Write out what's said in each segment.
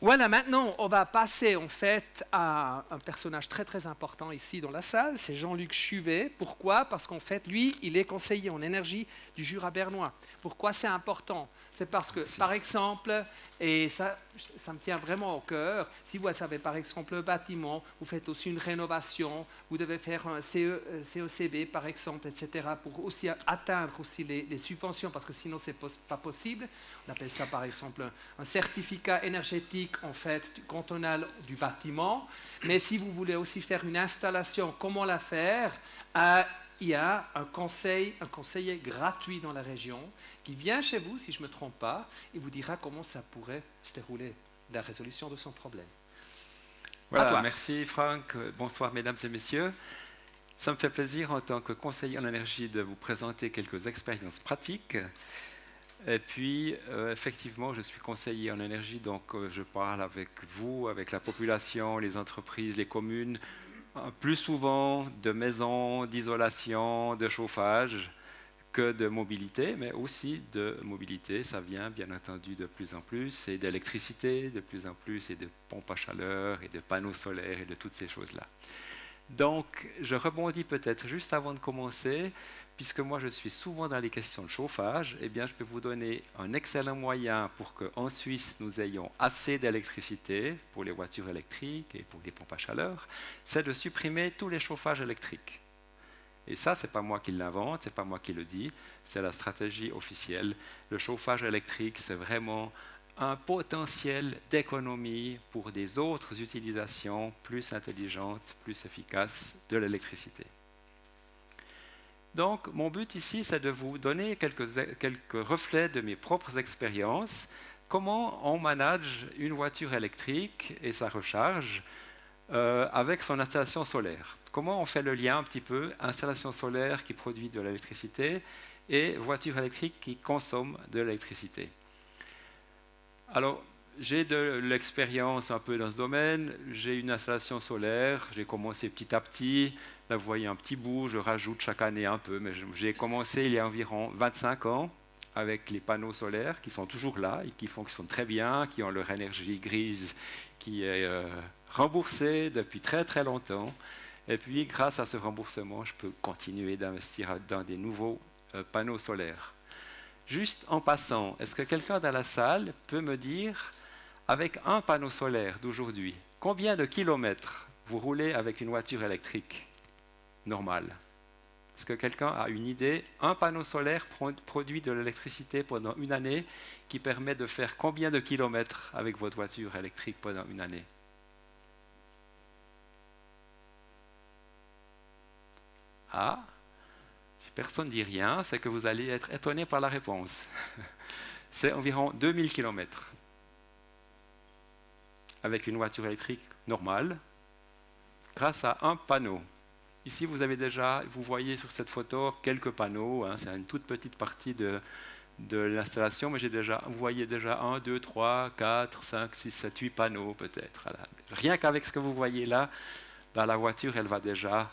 Voilà, maintenant, on va passer en fait à un personnage très très important ici dans la salle, c'est Jean-Luc Chuvet. Pourquoi? Parce qu'en fait, lui, il est conseiller en énergie du Jura bernois. Pourquoi c'est important? C'est parce que, Merci. par exemple, et ça me tient vraiment au cœur, si vous avez par exemple un bâtiment, vous faites aussi une rénovation, vous devez faire un CECB par exemple, etc., pour aussi atteindre aussi les subventions, parce que sinon c'est pas possible. On appelle ça par exemple un certificat énergétique en fait cantonal du bâtiment. Mais si vous voulez aussi faire une installation, comment la faire? Il y a un conseiller gratuit dans la région qui vient chez vous, si je ne me trompe pas, et vous dira comment ça pourrait se dérouler, la résolution de son problème. Voilà, merci Franck. Bonsoir mesdames et messieurs. Ça me fait plaisir en tant que conseiller en énergie de vous présenter quelques expériences pratiques. Et puis, effectivement, je suis conseiller en énergie, donc je parle avec vous, avec la population, les entreprises, les communes, plus souvent de maisons, d'isolation, de chauffage que de mobilité, mais aussi de mobilité, ça vient bien entendu de plus en plus, et d'électricité de plus en plus, et de pompes à chaleur, et de panneaux solaires, et de toutes ces choses-là. Donc, je rebondis peut-être juste avant de commencer, puisque moi je suis souvent dans les questions de chauffage, eh bien je peux vous donner un excellent moyen pour qu'en Suisse nous ayons assez d'électricité pour les voitures électriques et pour les pompes à chaleur, c'est de supprimer tous les chauffages électriques. Et ça, ce n'est pas moi qui l'invente, ce n'est pas moi qui le dis, c'est la stratégie officielle. Le chauffage électrique, c'est vraiment un potentiel d'économie pour des autres utilisations plus intelligentes, plus efficaces de l'électricité. Donc, mon but ici, c'est de vous donner quelques reflets de mes propres expériences. Comment on manage une voiture électrique et sa recharge avec son installation solaire. Comment on fait le lien un petit peu, installation solaire qui produit de l'électricité et voiture électrique qui consomme de l'électricité. Alors, j'ai de l'expérience un peu dans ce domaine, j'ai une installation solaire, j'ai commencé petit à petit, là vous voyez un petit bout, je rajoute chaque année un peu, mais j'ai commencé il y a environ 25 ans avec les panneaux solaires qui sont toujours là et qui fonctionnent très bien, qui ont leur énergie grise qui est remboursée depuis très très longtemps. Et puis grâce à ce remboursement, je peux continuer d'investir dans des nouveaux panneaux solaires. Juste en passant, est-ce que quelqu'un dans la salle peut me dire, avec un panneau solaire d'aujourd'hui, combien de kilomètres vous roulez avec une voiture électrique normale? Est-ce que quelqu'un a une idée? Un panneau solaire produit de l'électricité pendant une année qui permet de faire combien de kilomètres avec votre voiture électrique pendant une année? Ah, si personne ne dit rien, c'est que vous allez être étonné par la réponse. C'est environ 2000 kilomètres avec une voiture électrique normale grâce à un panneau. Ici, vous voyez sur cette photo quelques panneaux, hein, c'est une toute petite partie de l'installation, mais vous voyez déjà 1, 2, 3, 4, 5, 6, 7, 8 panneaux peut-être. Voilà. Rien qu'avec ce que vous voyez là, ben, la voiture, elle va déjà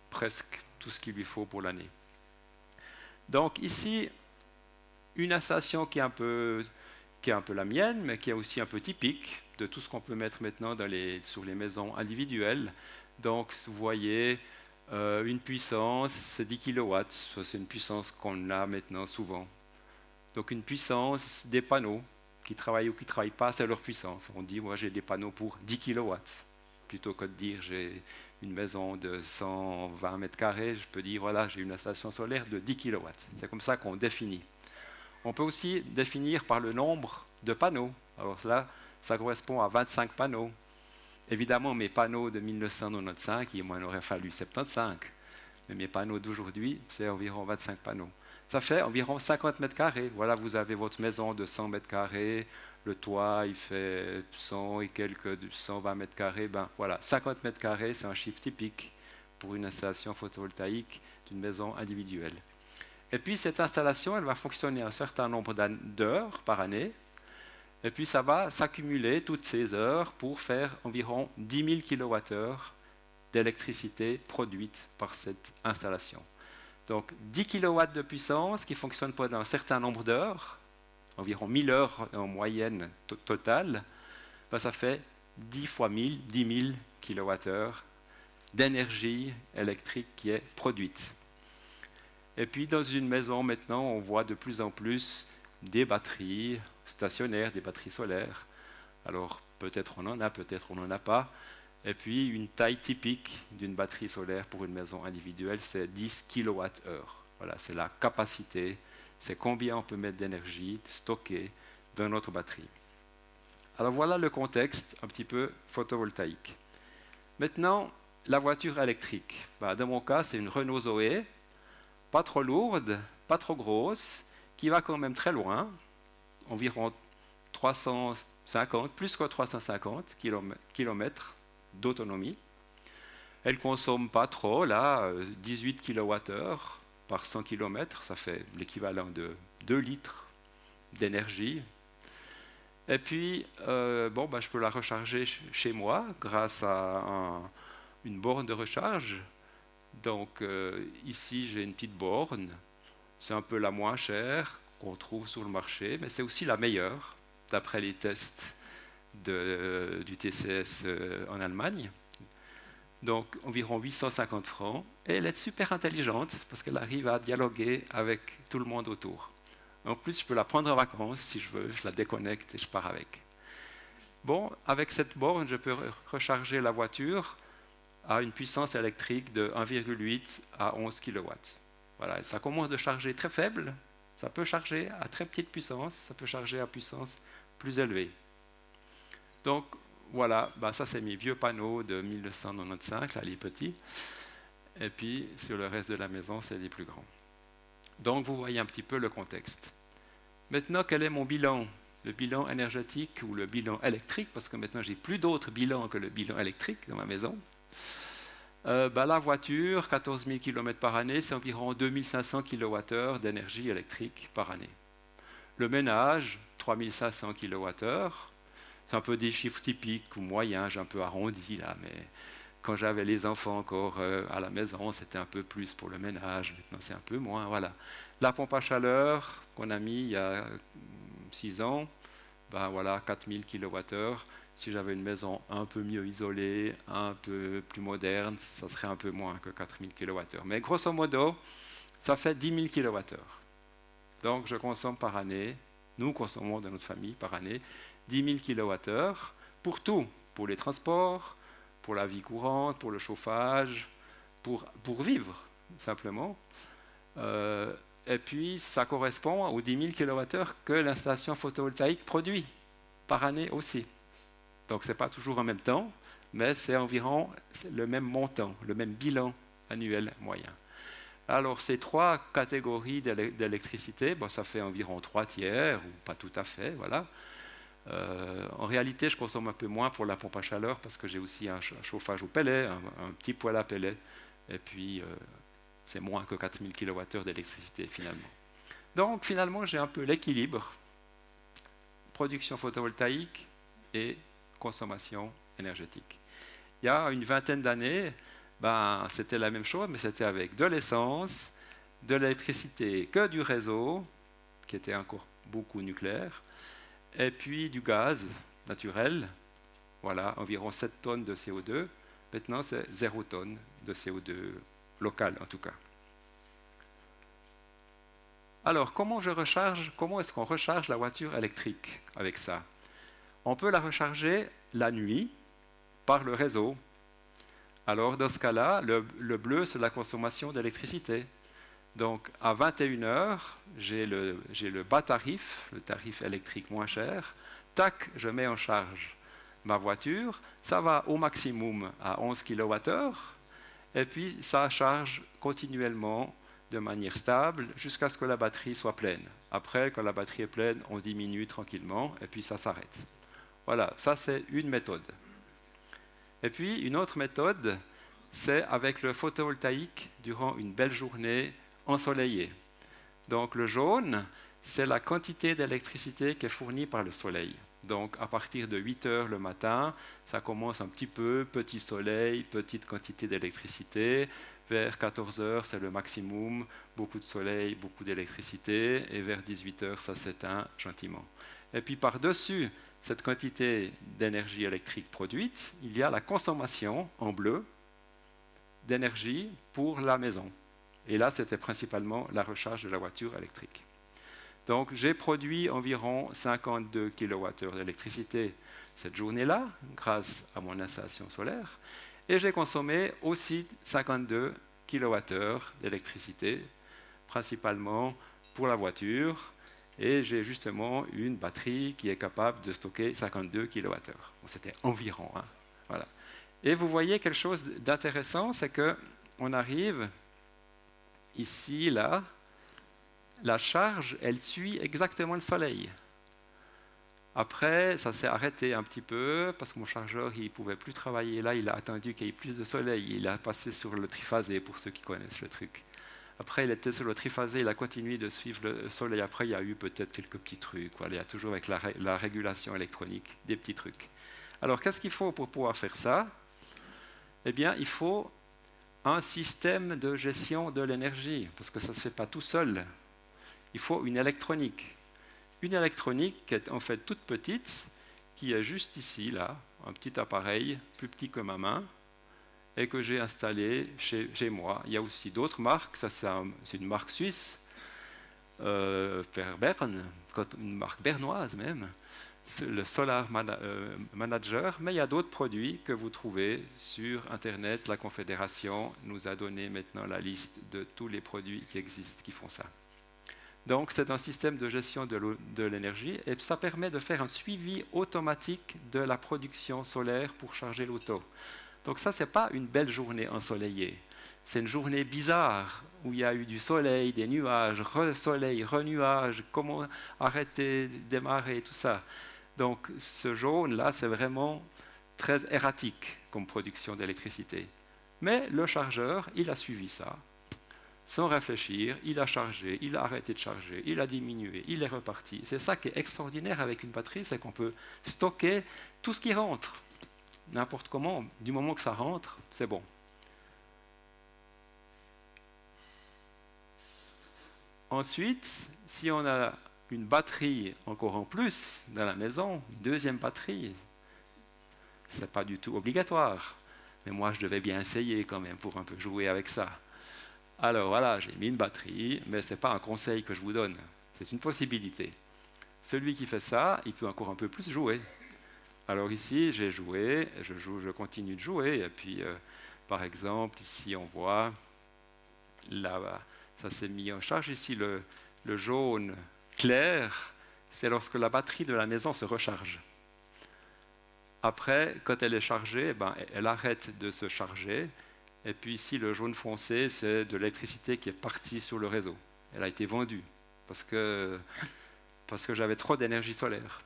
presque tout ce qu'il lui faut pour l'année. Donc ici, une installation qui est un peu la mienne, mais qui est aussi un peu typique de tout ce qu'on peut mettre maintenant sur les maisons individuelles. Donc, vous voyez, une puissance, c'est 10 kW. C'est une puissance qu'on a maintenant souvent. Donc, une puissance des panneaux qui travaillent ou qui ne travaillent pas, c'est leur puissance. On dit, moi, j'ai des panneaux pour 10 kW. Plutôt que de dire, j'ai une maison de 120 mètres carrés, je peux dire, voilà, j'ai une installation solaire de 10 kW. C'est comme ça qu'on définit. On peut aussi définir par le nombre de panneaux. Alors là, ça correspond à 25 panneaux. Évidemment, mes panneaux de 1995, il m'en aurait fallu 75. Mais mes panneaux d'aujourd'hui, c'est environ 25 panneaux. Ça fait environ 50 mètres carrés. Voilà, vous avez votre maison de 100 mètres carrés. Le toit, il fait 100 et quelques, 120 mètres carrés. Ben, voilà, 50 mètres carrés, c'est un chiffre typique pour une installation photovoltaïque d'une maison individuelle. Et puis, cette installation, elle va fonctionner un certain nombre d'heures par année. Et puis ça va s'accumuler toutes ces heures pour faire environ 10 000 kWh d'électricité produite par cette installation. Donc 10 kW de puissance qui fonctionne pendant un certain nombre d'heures, environ 1000 heures en moyenne totale, ben, ça fait 10 fois 1000, 10 000 kWh d'énergie électrique qui est produite. Et puis dans une maison maintenant, on voit de plus en plus des batteries stationnaires, des batteries solaires. Alors peut-être on en a, peut-être on n'en a pas. Et puis une taille typique d'une batterie solaire pour une maison individuelle, c'est 10 kWh. Voilà, c'est la capacité, c'est combien on peut mettre d'énergie stockée dans notre batterie. Alors voilà le contexte un petit peu photovoltaïque. Maintenant, la voiture électrique. Dans mon cas, c'est une Renault Zoé, pas trop lourde, pas trop grosse, qui va quand même très loin, environ 350, plus que 350 km d'autonomie. Elle ne consomme pas trop, là, 18 kWh par 100 km, ça fait l'équivalent de 2 litres d'énergie. Et puis, je peux la recharger chez moi grâce à une borne de recharge. Donc ici, j'ai une petite borne. C'est un peu la moins chère qu'on trouve sur le marché, mais c'est aussi la meilleure, d'après les tests du TCS en Allemagne. Donc environ 850 francs. Et elle est super intelligente parce qu'elle arrive à dialoguer avec tout le monde autour. En plus, je peux la prendre en vacances si je veux, je la déconnecte et je pars avec. Bon, avec cette borne, je peux recharger la voiture à une puissance électrique de 1,8 à 11 kW. Voilà, ça commence de charger très faible, ça peut charger à très petite puissance, ça peut charger à puissance plus élevée. Donc voilà, ça c'est mes vieux panneaux de 1995, là les petits. Et puis sur le reste de la maison, c'est les plus grands. Donc vous voyez un petit peu le contexte. Maintenant, quel est mon bilan? Le bilan énergétique ou le bilan électrique, parce que maintenant j'ai plus d'autres bilans que le bilan électrique dans ma maison. La voiture, 14 000 km par année, c'est environ 2500 kWh d'énergie électrique par année. Le ménage, 3500 kWh. C'est un peu des chiffres typiques ou moyens, j'ai un peu arrondi là, mais quand j'avais les enfants encore à la maison, c'était un peu plus pour le ménage, maintenant c'est un peu moins, voilà. La pompe à chaleur qu'on a mis il y a 6 ans, 4000 kWh. Si j'avais une maison un peu mieux isolée, un peu plus moderne, ça serait un peu moins que 4000 kWh. Mais grosso modo, ça fait 10 000 kWh. Donc je consomme par année, nous consommons dans notre famille par année, 10 000 kWh pour tout, pour les transports, pour la vie courante, pour le chauffage, pour vivre simplement. Et puis ça correspond aux 10 000 kWh que l'installation photovoltaïque produit par année aussi. Donc ce n'est pas toujours en même temps, mais c'est environ le même montant, le même bilan annuel moyen. Alors ces trois catégories d'électricité, ça fait environ 3/3, ou pas tout à fait, voilà. En réalité, je consomme un peu moins pour la pompe à chaleur parce que j'ai aussi un chauffage au pellet, un petit poêle à pellet, et puis c'est moins que 4000 kWh d'électricité finalement. Donc finalement, j'ai un peu l'équilibre, production photovoltaïque et consommation énergétique. Il y a une vingtaine d'années, c'était la même chose, mais c'était avec de l'essence, de l'électricité que du réseau, qui était encore beaucoup nucléaire, et puis du gaz naturel, voilà, environ 7 tonnes de CO2. Maintenant, c'est 0 tonne de CO2 local, en tout cas. Alors, comment est-ce qu'on recharge la voiture électrique avec ça? On peut la recharger la nuit par le réseau. Alors, dans ce cas-là, le bleu, c'est la consommation d'électricité. Donc, à 21 h, j'ai le bas tarif, le tarif électrique moins cher. Tac, je mets en charge ma voiture. Ça va au maximum à 11 kWh. Et puis, ça charge continuellement de manière stable jusqu'à ce que la batterie soit pleine. Après, quand la batterie est pleine, on diminue tranquillement et puis ça s'arrête. Voilà, ça c'est une méthode. Et puis, une autre méthode, c'est avec le photovoltaïque durant une belle journée ensoleillée. Donc le jaune, c'est la quantité d'électricité qui est fournie par le soleil. Donc à partir de 8 h le matin, ça commence un petit peu, petit soleil, petite quantité d'électricité. Vers 14 h, c'est le maximum, beaucoup de soleil, beaucoup d'électricité. Et vers 18 h, ça s'éteint gentiment. Et puis par-dessus cette quantité d'énergie électrique produite, il y a la consommation, en bleu, d'énergie pour la maison. Et là, c'était principalement la recharge de la voiture électrique. Donc, j'ai produit environ 52 kWh d'électricité cette journée-là, grâce à mon installation solaire, et j'ai consommé aussi 52 kWh d'électricité, principalement pour la voiture, et j'ai justement une batterie qui est capable de stocker 52 kWh. Bon, c'était environ. Hein, voilà. Et vous voyez quelque chose d'intéressant, c'est qu'on arrive ici, là, la charge, elle suit exactement le soleil. Après, ça s'est arrêté un petit peu parce que mon chargeur, il ne pouvait plus travailler. Là, il a attendu qu'il y ait plus de soleil. Il a passé sur le triphasé, pour ceux qui connaissent le truc. Après, il était sur le triphasé, il a continué de suivre le soleil. Après, il y a eu peut-être quelques petits trucs. Voilà. Il y a toujours avec la régulation électronique des petits trucs. Alors, qu'est-ce qu'il faut pour pouvoir faire ça? Eh bien, il faut un système de gestion de l'énergie, parce que ça ne se fait pas tout seul. Il faut une électronique. Une électronique qui est en fait toute petite, qui est juste ici, là, un petit appareil plus petit que ma main, et que j'ai installé chez moi. Il y a aussi d'autres marques, ça c'est une marque suisse, Bern, une marque bernoise même, le Solar Manager, mais il y a d'autres produits que vous trouvez sur Internet. La Confédération nous a donné maintenant la liste de tous les produits qui existent, qui font ça. Donc, c'est un système de gestion de l'énergie et ça permet de faire un suivi automatique de la production solaire pour charger l'auto. Donc ça, ce n'est pas une belle journée ensoleillée. C'est une journée bizarre où il y a eu du soleil, des nuages, re-soleil, re-nuages, comment arrêter, démarrer, tout ça. Donc ce jaune-là, c'est vraiment très erratique comme production d'électricité. Mais le chargeur, il a suivi ça. Sans réfléchir, il a chargé, il a arrêté de charger, il a diminué, il est reparti. C'est ça qui est extraordinaire avec une batterie, c'est qu'on peut stocker tout ce qui rentre. N'importe comment, du moment que ça rentre, c'est bon. Ensuite, si on a une batterie encore en plus dans la maison, une deuxième batterie, ce n'est pas du tout obligatoire. Mais moi, je devais bien essayer quand même pour un peu jouer avec ça. Alors voilà, j'ai mis une batterie, mais ce n'est pas un conseil que je vous donne, c'est une possibilité. Celui qui fait ça, il peut encore un peu plus jouer. Alors ici, j'ai joué, je continue de jouer, et puis par exemple, ici on voit, là, ça s'est mis en charge, ici le jaune clair, c'est lorsque la batterie de la maison se recharge. Après, quand elle est chargée, elle arrête de se charger. Et puis ici, le jaune foncé, c'est de l'électricité qui est partie sur le réseau. Elle a été vendue parce que j'avais trop d'énergie solaire.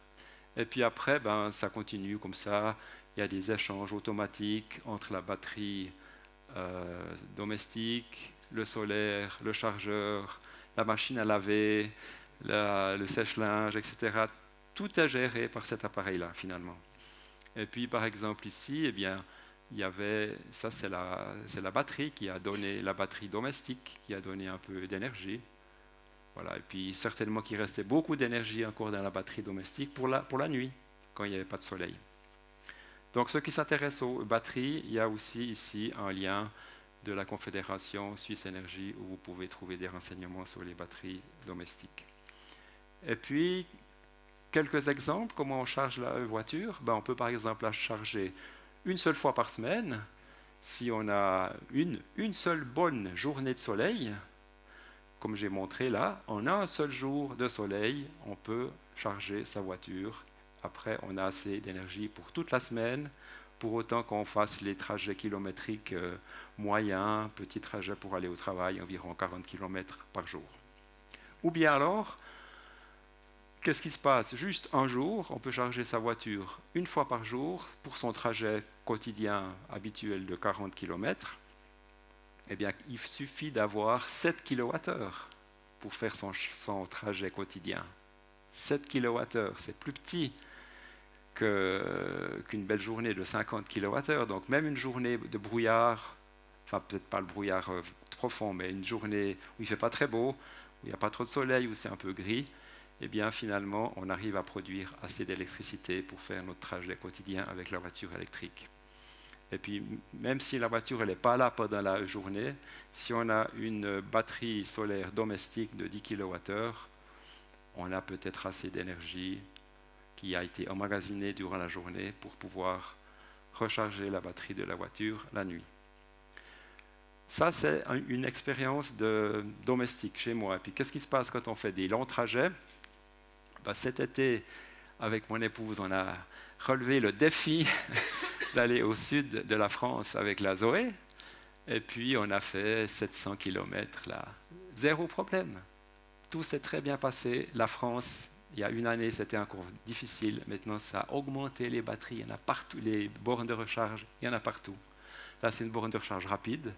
Et puis après, ça continue comme ça. Il y a des échanges automatiques entre la batterie domestique, le solaire, le chargeur, la machine à laver, le sèche-linge, etc. Tout est géré par cet appareil-là, finalement. Et puis, par exemple, ici, eh bien, il y avait, ça c'est la batterie qui a donné, la batterie domestique qui a donné un peu d'énergie. Voilà, et puis certainement qu'il restait beaucoup d'énergie encore dans la batterie domestique pour la nuit, quand il n'y avait pas de soleil. Donc ceux qui s'intéressent aux batteries, il y a aussi ici un lien de la Confédération Suisse Énergie où vous pouvez trouver des renseignements sur les batteries domestiques. Et puis, quelques exemples, comment on charge la voiture. On peut par exemple la charger une seule fois par semaine. Si on a une seule bonne journée de soleil, comme j'ai montré là, en un seul jour de soleil, on peut charger sa voiture. Après, on a assez d'énergie pour toute la semaine, pour autant qu'on fasse les trajets kilométriques moyens, petits trajets pour aller au travail, environ 40 km par jour. Ou bien alors, qu'est-ce qui se passe? Juste un jour, on peut charger sa voiture une fois par jour pour son trajet quotidien habituel de 40 km. Eh bien, il suffit d'avoir 7 kWh pour faire son trajet quotidien. 7 kWh, c'est plus petit qu'une belle journée de 50 kWh. Donc même une journée de brouillard, enfin peut-être pas le brouillard profond, mais une journée où il ne fait pas très beau, où il n'y a pas trop de soleil, où c'est un peu gris, eh bien finalement, on arrive à produire assez d'électricité pour faire notre trajet quotidien avec la voiture électrique. Et puis, même si la voiture n'est pas là pendant la journée, si on a une batterie solaire domestique de 10 kWh, on a peut-être assez d'énergie qui a été emmagasinée durant la journée pour pouvoir recharger la batterie de la voiture la nuit. Ça, c'est une expérience domestique chez moi. Et puis, qu'est-ce qui se passe quand on fait des longs trajets? Cet été, avec mon épouse, on a relevé le défi d'aller au sud de la France avec la Zoé. Et puis, on a fait 700 km là. Zéro problème. Tout s'est très bien passé. La France, il y a une année, c'était encore difficile. Maintenant, ça a augmenté les batteries. Il y en a partout. Les bornes de recharge, il y en a partout. Là, c'est une borne de recharge rapide.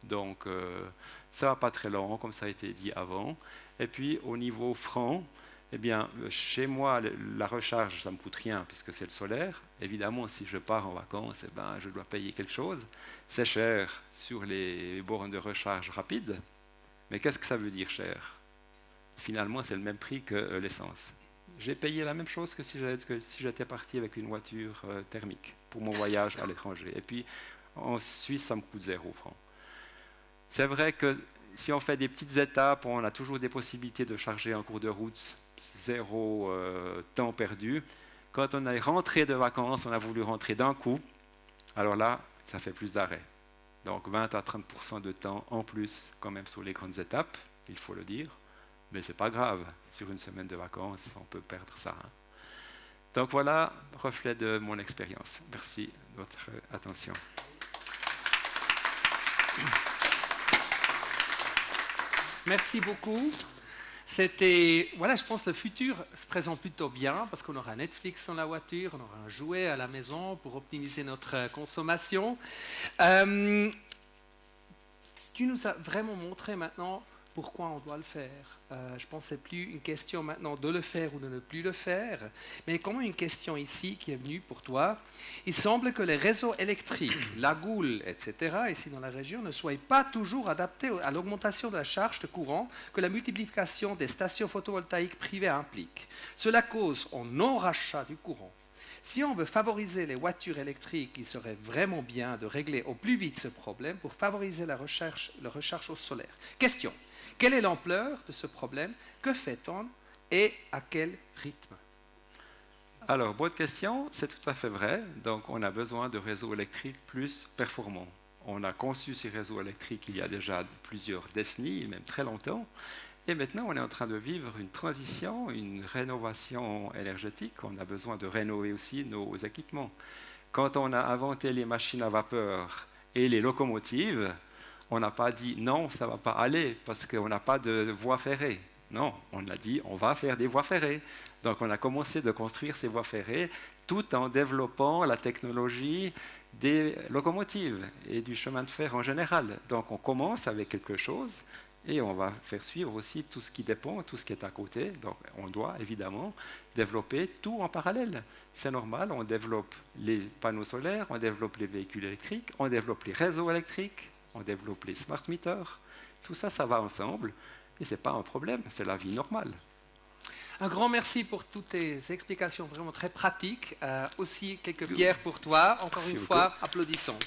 Donc, ça ne va pas très long, comme ça a été dit avant. Et puis, au niveau franc, eh bien, chez moi, la recharge, ça ne me coûte rien puisque c'est le solaire. Évidemment, si je pars en vacances, eh ben, je dois payer quelque chose. C'est cher sur les bornes de recharge rapides. Mais qu'est-ce que ça veut dire cher? Finalement, c'est le même prix que l'essence. J'ai payé la même chose que si j'étais parti avec une voiture thermique pour mon voyage à l'étranger. Et puis, en Suisse, ça me coûte 0 francs. C'est vrai que si on fait des petites étapes, on a toujours des possibilités de charger en cours de route, 0 temps perdu. Quand on est rentré de vacances, on a voulu rentrer d'un coup, alors là, ça fait plus d'arrêt. Donc 20 à 30% de temps en plus quand même sur les grandes étapes, il faut le dire. Mais ce n'est pas grave, sur une semaine de vacances, on peut perdre ça. Hein. Donc voilà, reflet de mon expérience. Merci de votre attention. Merci beaucoup. C'était, voilà, je pense que le futur se présente plutôt bien parce qu'on aura Netflix dans la voiture, on aura un jouet à la maison pour optimiser notre consommation. Tu nous as vraiment montré maintenant pourquoi on doit le faire. Je pense que ce n'est plus une question maintenant de le faire ou de ne plus le faire, mais comment une question ici qui est venue pour toi. Il semble que les réseaux électriques, la goule, etc., ici dans la région, ne soient pas toujours adaptés à l'augmentation de la charge de courant que la multiplication des stations photovoltaïques privées implique. Cela cause un non-rachat du courant. Si on veut favoriser les voitures électriques, il serait vraiment bien de régler au plus vite ce problème pour favoriser la recharge au solaire. Question. Quelle est l'ampleur de ce problème? Que fait-on et à quel rythme? Alors, bonne question, c'est tout à fait vrai. Donc, on a besoin de réseaux électriques plus performants. On a conçu ces réseaux électriques il y a déjà plusieurs décennies, même très longtemps. Et maintenant, on est en train de vivre une transition, une rénovation énergétique. On a besoin de rénover aussi nos équipements. Quand on a inventé les machines à vapeur et les locomotives, on n'a pas dit non, ça ne va pas aller parce qu'on n'a pas de voies ferrées. Non, on a dit on va faire des voies ferrées. Donc on a commencé de construire ces voies ferrées tout en développant la technologie des locomotives et du chemin de fer en général. Donc on commence avec quelque chose et on va faire suivre aussi tout ce qui dépend, tout ce qui est à côté. Donc on doit évidemment développer tout en parallèle. C'est normal, on développe les panneaux solaires, on développe les véhicules électriques, on développe les réseaux électriques, on développe les smart meters. Tout ça, ça va ensemble et ce n'est pas un problème, c'est la vie normale. Un grand merci pour toutes tes explications vraiment très pratiques. Aussi quelques pierres pour toi. Encore une fois, applaudissons.